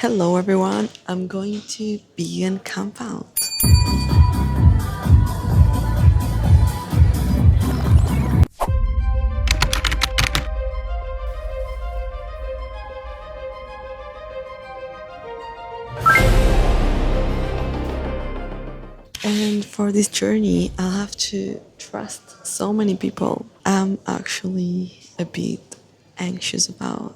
Hello everyone, I'm going to vegan compound. And for this journey, I'll have to trust so many people. I'm actually a bit anxious about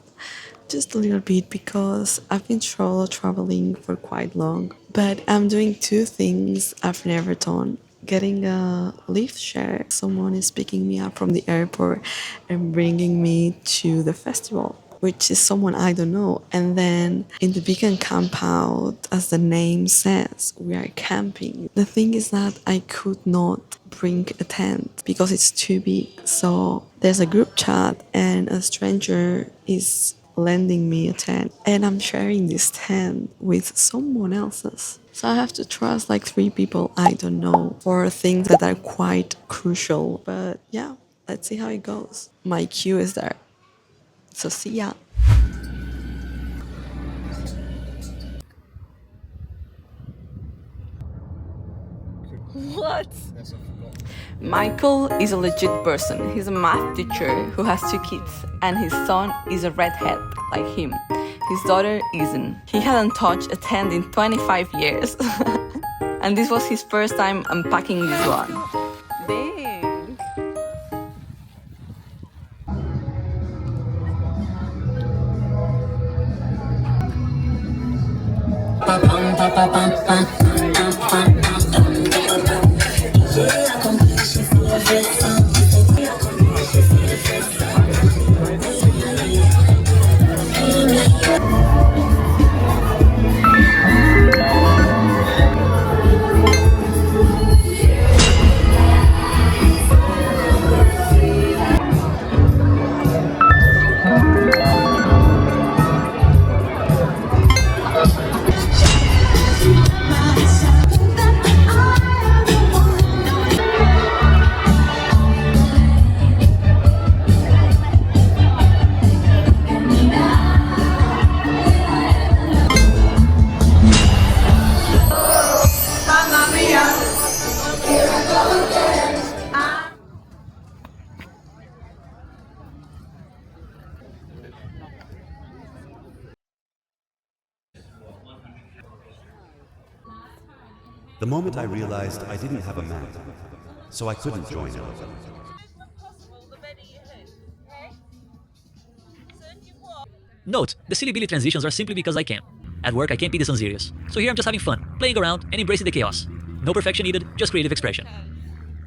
just a little bit because I've been solo traveling for quite long. But I'm doing two things I've never done. Getting a lift share. Someone is picking me up from the airport and bringing me to the festival, which is someone I don't know. And then in the vegan compound, as the name says, we are camping. The thing is that I could not bring a tent because it's too big. So there's a group chat and a stranger is lending me a tent and I'm sharing this tent with someone else's. So I have to trust like three people I don't know for things that are quite crucial. But yeah, let's see how it goes. My queue is there. So see ya. What? Michael is a legit person. He's a math teacher who has two kids, and his son is a redhead like him. His daughter isn't. He hadn't touched a tent in 25 years. And this was his first time unpacking this one. Dang. The moment I realized I didn't have a mat, so I couldn't join in. Note, the silly Billy transitions are simply because I can. At work, I can't be this unserious. So here I'm just having fun, playing around and embracing the chaos. No perfection needed, just creative expression.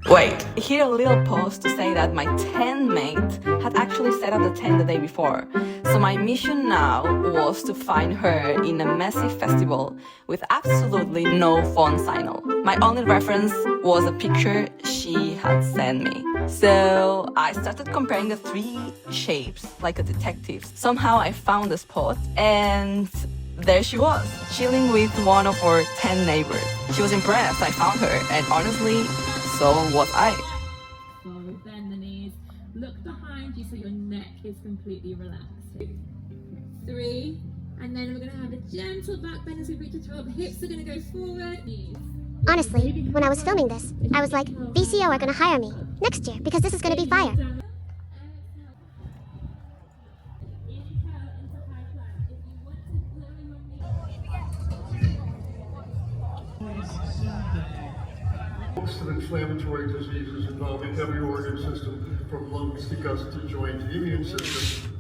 Wait, here a little pause to say that my tent mate had actually set up the tent the day before. So my mission now was to find her in a messy festival with absolutely no phone signal. My only reference was a picture she had sent me. So I started comparing the three shapes like a detective. Somehow I found the spot and there she was, chilling with one of our 10 neighbors. She was impressed I found her, and honestly, so was I. Forward, bend the knees, look behind you so your neck is completely relaxed. 3, and then we're going to have a gentle back bend as we reach the top. Hips are going to go forward. Knees. Honestly, when I was filming this, I was like, VCO are gonna hire me next year because this is gonna be fire. Most of inflammatory diseases involving every organ system, from lungs to guts to joint, the immune system.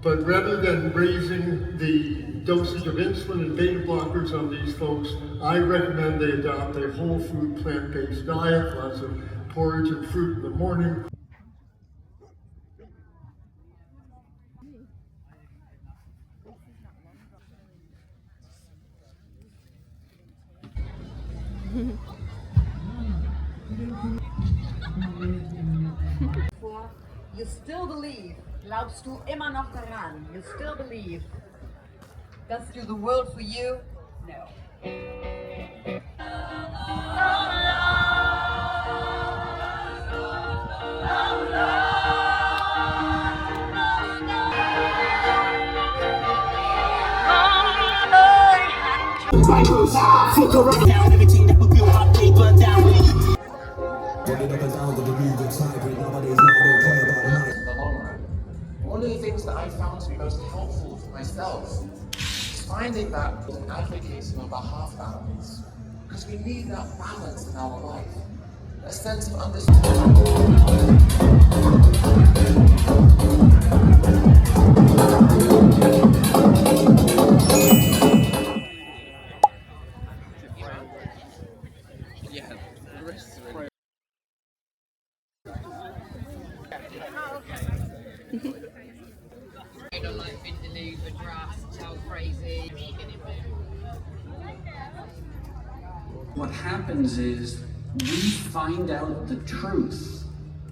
But rather than raising the dosage of insulin and beta blockers on these folks, I recommend they adopt a whole food plant-based diet, lots of porridge and fruit in the morning. You still believe, glaubst du immer noch daran, you still believe, does do the world for you? No. Everything that we built on paper down. In the long run. One of the things that I found to be most helpful for myself is finding that and advocating on behalf of animals. Because we need that balance in our life, a sense of understanding. I don't like vindaloo, the grass, tell crazy. What happens is we find out the truth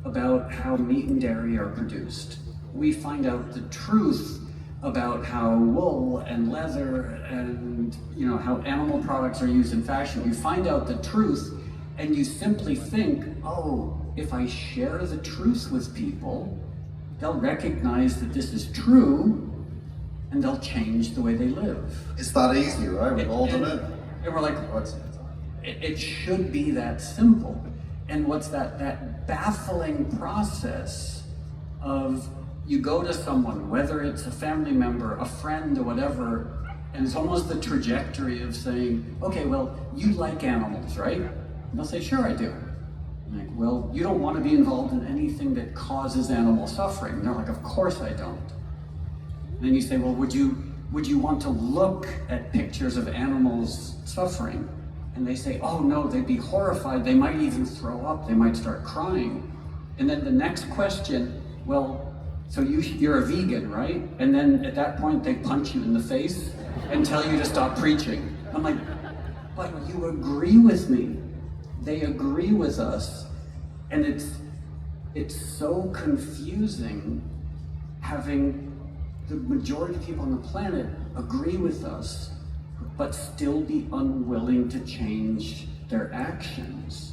about how meat and dairy are produced. We find out the truth about how wool and leather and how animal products are used in fashion. You find out the truth and you simply think, oh, if I share the truth with people, they'll recognize that this is true and they'll change the way they live. It's that easy, right? We've all done it. And we're like, it should be that simple. And what's that baffling process of you go to someone, whether it's a family member, a friend, or whatever, and it's almost the trajectory of saying, okay, well, you like animals, right? And they'll say, sure, I do. I'm like, well, you don't want to be involved in anything that causes animal suffering. And they're like, of course I don't. And then you say, well, would you want to look at pictures of animals suffering? And they say, oh no, they'd be horrified. They might even throw up. They might start crying. And then the next question, well, so you're a vegan, right? And then at that point, they punch you in the face and tell you to stop preaching. I'm like, but you agree with me. They agree with us. And it's so confusing having the majority of people on the planet agree with us, but still be unwilling to change their actions.